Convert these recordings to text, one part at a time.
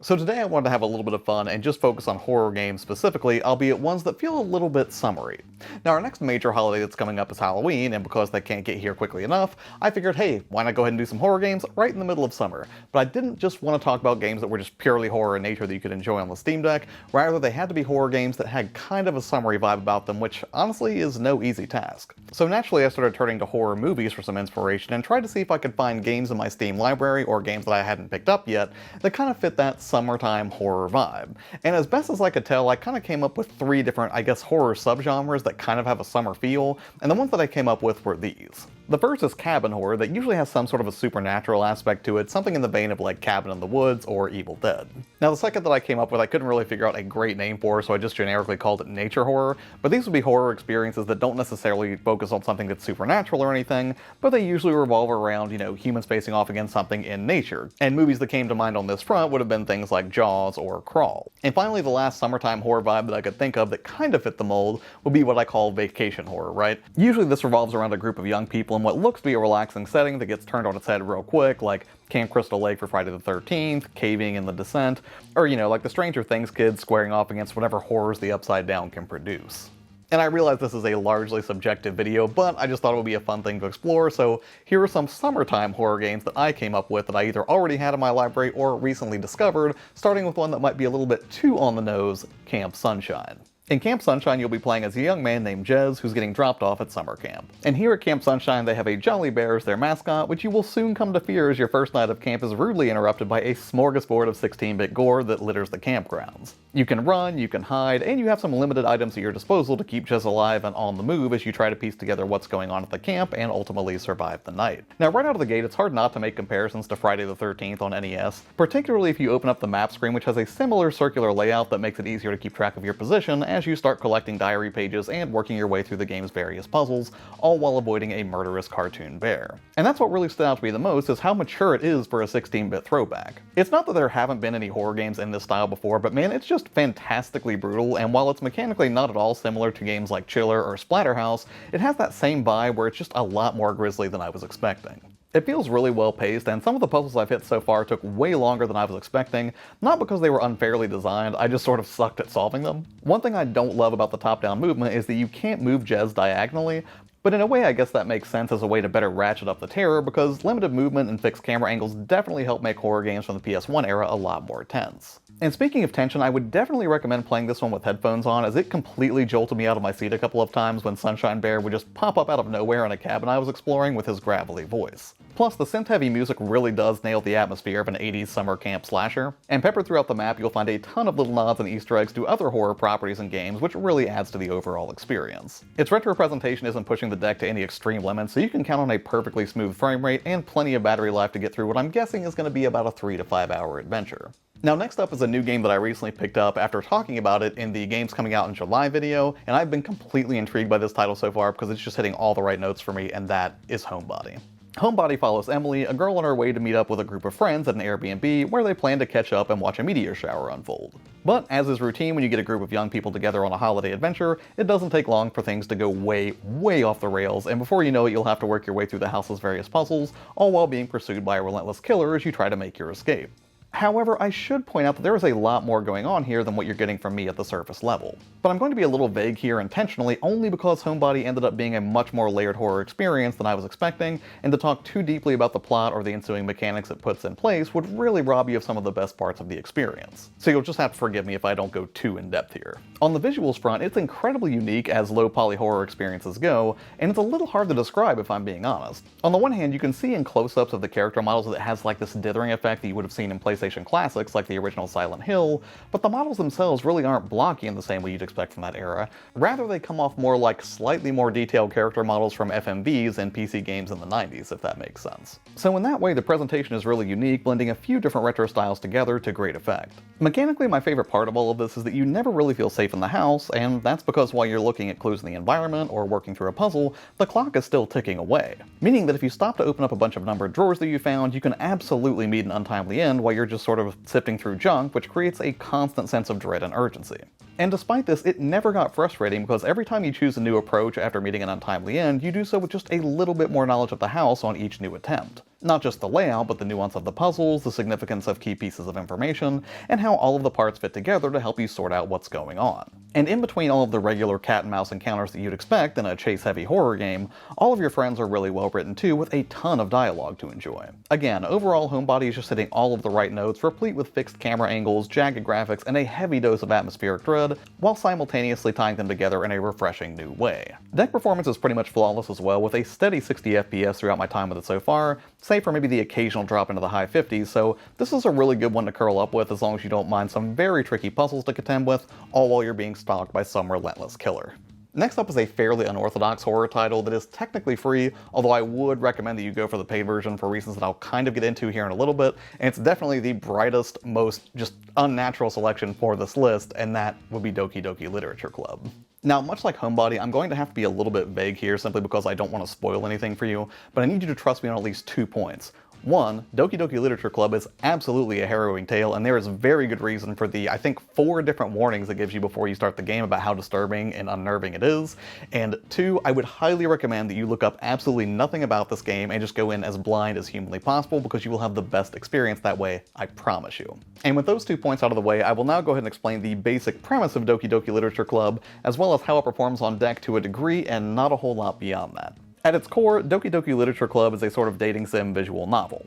So today I wanted to have a little bit of fun and just focus on horror games specifically, albeit ones that feel a little bit summery. Now our next major holiday that's coming up is Halloween, and because they can't get here quickly enough, I figured, hey, why not go ahead and do some horror games right in the middle of summer? But I didn't just want to talk about games that were just purely horror in nature that you could enjoy on the Steam Deck, rather they had to be horror games that had kind of a summery vibe about them, which honestly is no easy task. So naturally I started turning to horror movies for some inspiration and tried to see if I could find games in my Steam library, or games that I hadn't picked up yet, that kind of fit that summertime horror vibe. And as best as I could tell, I kind of came up with three different, horror subgenres that kind of have a summer feel, and the ones that I came up with were these. The first is cabin horror that usually has some sort of a supernatural aspect to it, something in the vein of like Cabin in the Woods or Evil Dead. Now the second that I came up with I couldn't really figure out a great name for, so I just generically called it nature horror, but these would be horror experiences that don't necessarily focus on something that's supernatural or anything, but they usually revolve around, humans facing off against something in nature. And movies that came to mind on this front would have been things like Jaws or Crawl. And finally, the last summertime horror vibe that I could think of that kind of fit the mold would be what I call vacation horror, right? Usually this revolves around a group of young people in what looks to be a relaxing setting that gets turned on its head real quick, like Camp Crystal Lake for Friday the 13th, Caving in The Descent, or like the Stranger Things kids squaring off against whatever horrors the Upside Down can produce. And I realize this is a largely subjective video, but I just thought it would be a fun thing to explore, so here are some summertime horror games that I came up with that I either already had in my library or recently discovered, starting with one that might be a little bit too on the nose, Camp Sunshine. In Camp Sunshine, you'll be playing as a young man named Jez who's getting dropped off at summer camp. And here at Camp Sunshine, they have a Jolly Bear as their mascot, which you will soon come to fear as your first night of camp is rudely interrupted by a smorgasbord of 16-bit gore that litters the campgrounds. You can run, you can hide, and you have some limited items at your disposal to keep Jez alive and on the move as you try to piece together what's going on at the camp and ultimately survive the night. Now right out of the gate, it's hard not to make comparisons to Friday the 13th on NES, particularly if you open up the map screen, which has a similar circular layout that makes it easier to keep track of your position as you start collecting diary pages and working your way through the game's various puzzles, all while avoiding a murderous cartoon bear. And that's what really stood out to me the most, is how mature it is for a 16-bit throwback. It's not that there haven't been any horror games in this style before, but man, it's just fantastically brutal, and while it's mechanically not at all similar to games like Chiller or Splatterhouse, it has that same vibe where it's just a lot more grisly than I was expecting. It feels really well paced, and some of the puzzles I've hit so far took way longer than I was expecting, not because they were unfairly designed, I just sort of sucked at solving them. One thing I don't love about the top-down movement is that you can't move Jez diagonally, but in a way I guess that makes sense as a way to better ratchet up the terror, because limited movement and fixed camera angles definitely help make horror games from the PS1 era a lot more tense. And speaking of tension, I would definitely recommend playing this one with headphones on, as it completely jolted me out of my seat a couple of times when Sunshine Bear would just pop up out of nowhere in a cabin I was exploring with his gravelly voice. Plus, the synth-heavy music really does nail the atmosphere of an 80s summer camp slasher, and peppered throughout the map you'll find a ton of little nods and Easter eggs to other horror properties and games, which really adds to the overall experience. Its retro presentation isn't pushing the deck to any extreme limits, so you can count on a perfectly smooth frame rate and plenty of battery life to get through what I'm guessing is going to be about a 3 to 5 hour adventure. Now next up is a new game that I recently picked up after talking about it in the Games Coming Out in July video, and I've been completely intrigued by this title so far because it's just hitting all the right notes for me, and that is Homebody. Homebody follows Emily, a girl on her way to meet up with a group of friends at an Airbnb where they plan to catch up and watch a meteor shower unfold. But as is routine when you get a group of young people together on a holiday adventure, it doesn't take long for things to go way off the rails, and before you know it you'll have to work your way through the house's various puzzles, all while being pursued by a relentless killer as you try to make your escape. However, I should point out that there is a lot more going on here than what you're getting from me at the surface level. But I'm going to be a little vague here intentionally only because Homebody ended up being a much more layered horror experience than I was expecting, and to talk too deeply about the plot or the ensuing mechanics it puts in place would really rob you of some of the best parts of the experience. So you'll just have to forgive me if I don't go too in depth here. On the visuals front, it's incredibly unique as low poly horror experiences go, and it's a little hard to describe if I'm being honest. On the one hand, you can see in close-ups of the character models that it has like this dithering effect that you would have seen in PlayStation classics like the original Silent Hill, but the models themselves really aren't blocky in the same way you'd expect from that era. Rather, they come off more like slightly more detailed character models from FMVs and PC games in the 90s, if that makes sense. So in that way, the presentation is really unique, blending a few different retro styles together to great effect. Mechanically, my favorite part of all of this is that you never really feel safe in the house, and that's because while you're looking at clues in the environment or working through a puzzle, the clock is still ticking away. Meaning that if you stop to open up a bunch of numbered drawers that you found, you can absolutely meet an untimely end while you're just sort of sifting through junk, which creates a constant sense of dread and urgency. And despite this, it never got frustrating because every time you choose a new approach after meeting an untimely end, you do so with just a little bit more knowledge of the house on each new attempt. Not just the layout, but the nuance of the puzzles, the significance of key pieces of information, and how all of the parts fit together to help you sort out what's going on. And in between all of the regular cat and mouse encounters that you'd expect in a chase-heavy horror game, all of your friends are really well written too, with a ton of dialogue to enjoy. Again, overall Homebody is just hitting all of the right notes, replete with fixed camera angles, jagged graphics, and a heavy dose of atmospheric dread, while simultaneously tying them together in a refreshing new way. Deck performance is pretty much flawless as well, with a steady 60 FPS throughout my time with it so far, save for maybe the occasional drop into the high 50s, so this is a really good one to curl up with as long as you don't mind some very tricky puzzles to contend with, all while you're being stalked by some relentless killer. Next up is a fairly unorthodox horror title that is technically free, although I would recommend that you go for the paid version for reasons that I'll kind of get into here in a little bit, and it's definitely the brightest, most just unnatural selection for this list, and that would be Doki Doki Literature Club. Now, much like Homebody, I'm going to have to be a little bit vague here simply because I don't want to spoil anything for you, but I need you to trust me on at least 2 points. One, Doki Doki Literature Club is absolutely a harrowing tale, and there is very good reason for the, I think, 4 different warnings it gives you before you start the game about how disturbing and unnerving it is. And 2, I would highly recommend that you look up absolutely nothing about this game and just go in as blind as humanly possible, because you will have the best experience that way, I promise you. And with those 2 points out of the way, I will now go ahead and explain the basic premise of Doki Doki Literature Club, as well as how it performs on deck to a degree and not a whole lot beyond that. At its core, Doki Doki Literature Club is a sort of dating sim visual novel.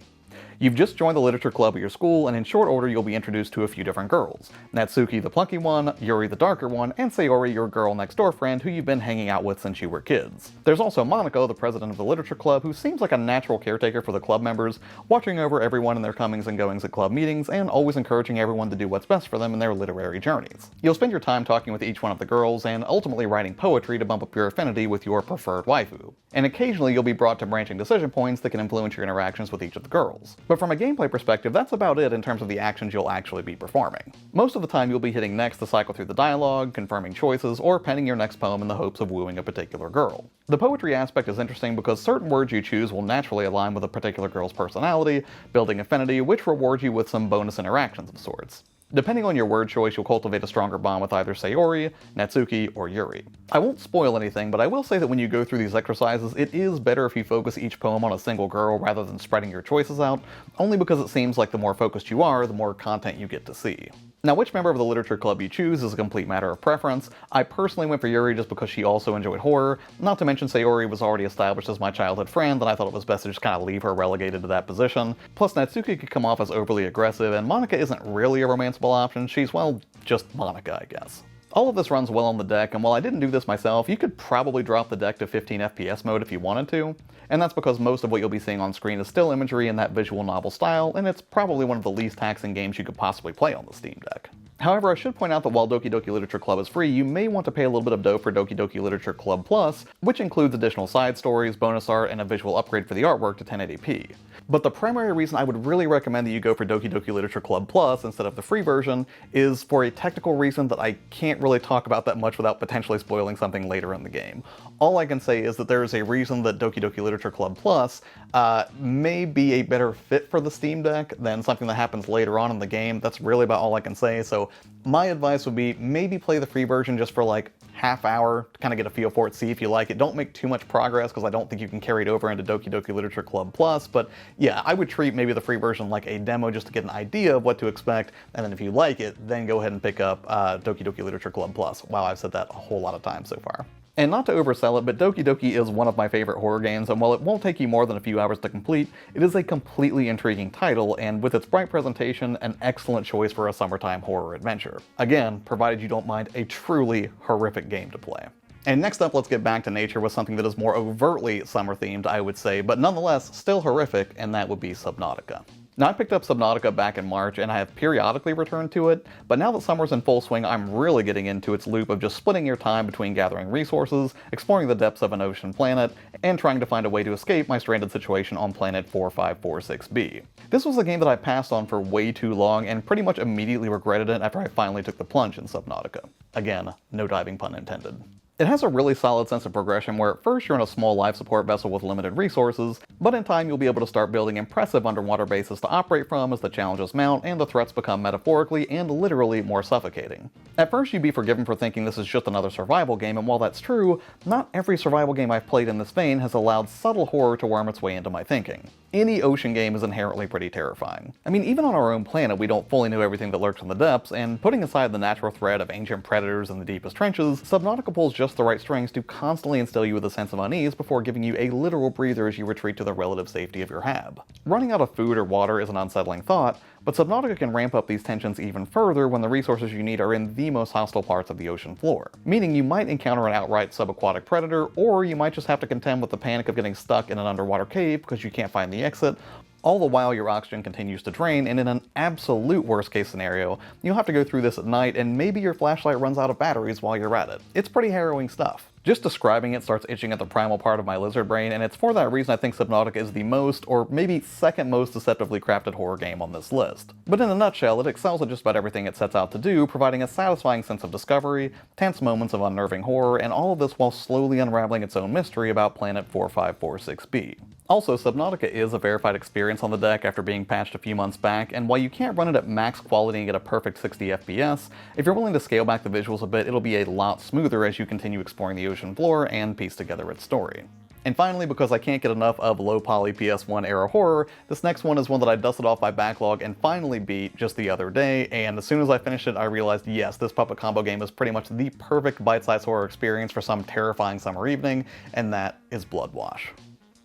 You've just joined the literature club at your school, and in short order you'll be introduced to a few different girls. Natsuki the plucky one, Yuri the darker one, and Sayori, your girl next door friend who you've been hanging out with since you were kids. There's also Monaco, the president of the literature club, who seems like a natural caretaker for the club members, watching over everyone in their comings and goings at club meetings, and always encouraging everyone to do what's best for them in their literary journeys. You'll spend your time talking with each one of the girls, and ultimately writing poetry to bump up your affinity with your preferred waifu. And occasionally you'll be brought to branching decision points that can influence your interactions with each of the girls. But from a gameplay perspective, that's about it in terms of the actions you'll actually be performing. Most of the time you'll be hitting next to cycle through the dialogue, confirming choices, or penning your next poem in the hopes of wooing a particular girl. The poetry aspect is interesting because certain words you choose will naturally align with a particular girl's personality, building affinity, which rewards you with some bonus interactions of sorts. Depending on your word choice, you'll cultivate a stronger bond with either Sayori, Natsuki, or Yuri. I won't spoil anything, but I will say that when you go through these exercises, it is better if you focus each poem on a single girl rather than spreading your choices out, only because it seems like the more focused you are, the more content you get to see. Now, which member of the literature club you choose is a complete matter of preference. I personally went for Yuri just because she also enjoyed horror, not to mention Sayori was already established as my childhood friend, and I thought it was best to just kind of leave her relegated to that position. Plus, Natsuki could come off as overly aggressive, and Monica isn't really a romanceable option, she's, well, just Monica, I guess. All of this runs well on the deck, and while I didn't do this myself, you could probably drop the deck to 15 FPS mode if you wanted to, and that's because most of what you'll be seeing on screen is still imagery in that visual novel style, and it's probably one of the least taxing games you could possibly play on the Steam Deck. However, I should point out that while Doki Doki Literature Club is free, you may want to pay a little bit of dough for Doki Doki Literature Club Plus, which includes additional side stories, bonus art, and a visual upgrade for the artwork to 1080p. But the primary reason I would really recommend that you go for Doki Doki Literature Club Plus instead of the free version is for a technical reason that I can't really talk about that much without potentially spoiling something later in the game. All I can say is that there is a reason that Doki Doki Literature Club Plus may be a better fit for the Steam Deck than something that happens later on in the game. That's really about all I can say, so my advice would be maybe play the free version just for like half hour to kind of get a feel for it, see if you like it. Don't make too much progress because I don't think you can carry it over into Doki Doki Literature Club Plus, but yeah, I would treat maybe the free version like a demo just to get an idea of what to expect, and then if you like it, then go ahead and pick up Doki Doki Literature Club Plus. Wow, I've said that a whole lot of times so far. And not to oversell it, but Doki Doki is one of my favorite horror games, and while it won't take you more than a few hours to complete, it is a completely intriguing title, and with its bright presentation, an excellent choice for a summertime horror adventure. Again, provided you don't mind a truly horrific game to play. And next up, let's get back to nature with something that is more overtly summer-themed, I would say, but nonetheless still horrific, and that would be Subnautica. Now, I picked up Subnautica back in March, and I have periodically returned to it, but now that summer's in full swing, I'm really getting into its loop of just splitting your time between gathering resources, exploring the depths of an ocean planet, and trying to find a way to escape my stranded situation on planet 4546b. This was a game that I passed on for way too long, and pretty much immediately regretted it after I finally took the plunge in Subnautica. Again, no diving pun intended. It has a really solid sense of progression where at first you're in a small life support vessel with limited resources, but in time you'll be able to start building impressive underwater bases to operate from as the challenges mount and the threats become metaphorically and literally more suffocating. At first you'd be forgiven for thinking this is just another survival game, and while that's true, not every survival game I've played in this vein has allowed subtle horror to worm its way into my thinking. Any ocean game is inherently pretty terrifying. I mean, even on our own planet we don't fully know everything that lurks in the depths, and putting aside the natural threat of ancient predators in the deepest trenches, Subnautica pulls just the right strings to constantly instill you with a sense of unease before giving you a literal breather as you retreat to the relative safety of your hab. Running out of food or water is an unsettling thought, but Subnautica can ramp up these tensions even further when the resources you need are in the most hostile parts of the ocean floor. Meaning you might encounter an outright subaquatic predator, or you might just have to contend with the panic of getting stuck in an underwater cave because you can't find the exit, all the while your oxygen continues to drain, and in an absolute worst case scenario, you'll have to go through this at night and maybe your flashlight runs out of batteries while you're at it. It's pretty harrowing stuff. Just describing it starts itching at the primal part of my lizard brain, and it's for that reason I think Subnautica is the most, or maybe second most deceptively crafted horror game on this list. But in a nutshell, it excels at just about everything it sets out to do, providing a satisfying sense of discovery, tense moments of unnerving horror, and all of this while slowly unraveling its own mystery about Planet 4546b. Also, Subnautica is a verified experience on the deck after being patched a few months back, and while you can't run it at max quality and get a perfect 60 FPS, if you're willing to scale back the visuals a bit, it'll be a lot smoother as you continue exploring the ocean floor and piece together its story. And finally, because I can't get enough of low-poly PS1 era horror, this next one is one that I dusted off my backlog and finally beat just the other day, and as soon as I finished it I realized yes, this puppet combo game is pretty much the perfect bite-sized horror experience for some terrifying summer evening, and that is Bloodwash.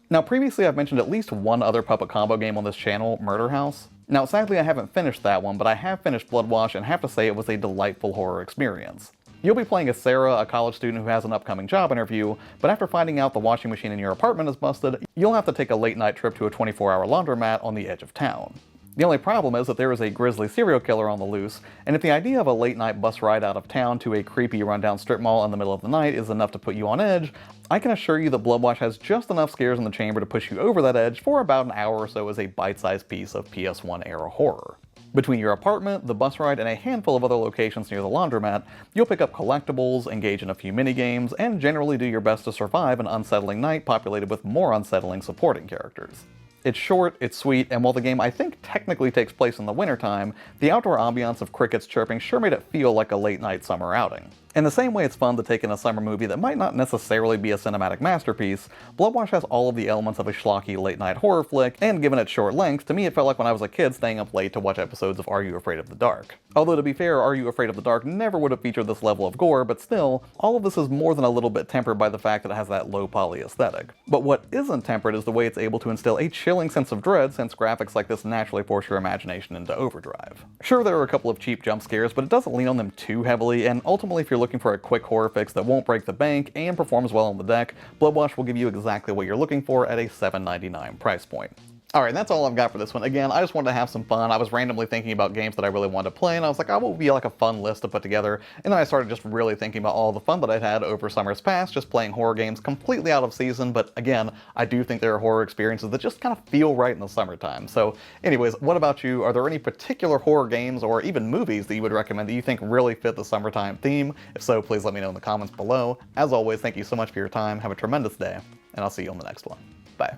Now previously I've mentioned at least one other puppet combo game on this channel, Murder House. Now sadly I haven't finished that one, but I have finished Bloodwash and have to say it was a delightful horror experience. You'll be playing as Sarah, a college student who has an upcoming job interview, but after finding out the washing machine in your apartment is busted, you'll have to take a late night trip to a 24-hour laundromat on the edge of town. The only problem is that there is a grisly serial killer on the loose, and if the idea of a late night bus ride out of town to a creepy rundown strip mall in the middle of the night is enough to put you on edge, I can assure you that Bloodwash has just enough scares in the chamber to push you over that edge for about an hour or so as a bite-sized piece of PS1 era horror. Between your apartment, the bus ride, and a handful of other locations near the laundromat, you'll pick up collectibles, engage in a few minigames, and generally do your best to survive an unsettling night populated with more unsettling supporting characters. It's short, it's sweet, and while the game I think technically takes place in the wintertime, the outdoor ambiance of crickets chirping sure made it feel like a late night summer outing. In the same way it's fun to take in a summer movie that might not necessarily be a cinematic masterpiece, Bloodwash has all of the elements of a schlocky late-night horror flick, and given its short length, to me it felt like when I was a kid staying up late to watch episodes of Are You Afraid of the Dark? Although to be fair, Are You Afraid of the Dark never would have featured this level of gore, but still, all of this is more than a little bit tempered by the fact that it has that low-poly aesthetic. But what isn't tempered is the way it's able to instill a chilling sense of dread, since graphics like this naturally force your imagination into overdrive. Sure, there are a couple of cheap jump scares, but it doesn't lean on them too heavily, and ultimately if you're looking for a quick horror fix that won't break the bank and performs well on the deck, Bloodwash will give you exactly what you're looking for at a $7.99 price point. Alright, that's all I've got for this one. Again, I just wanted to have some fun. I was randomly thinking about games that I really wanted to play, and I was like, oh, what would be like a fun list to put together? And then I started just really thinking about all the fun that I'd had over summers past, just playing horror games completely out of season, but again, I do think there are horror experiences that just kind of feel right in the summertime. So anyways, what about you? Are there any particular horror games or even movies that you would recommend that you think really fit the summertime theme? If so, please let me know in the comments below. As always, thank you so much for your time. Have a tremendous day, and I'll see you on the next one. Bye.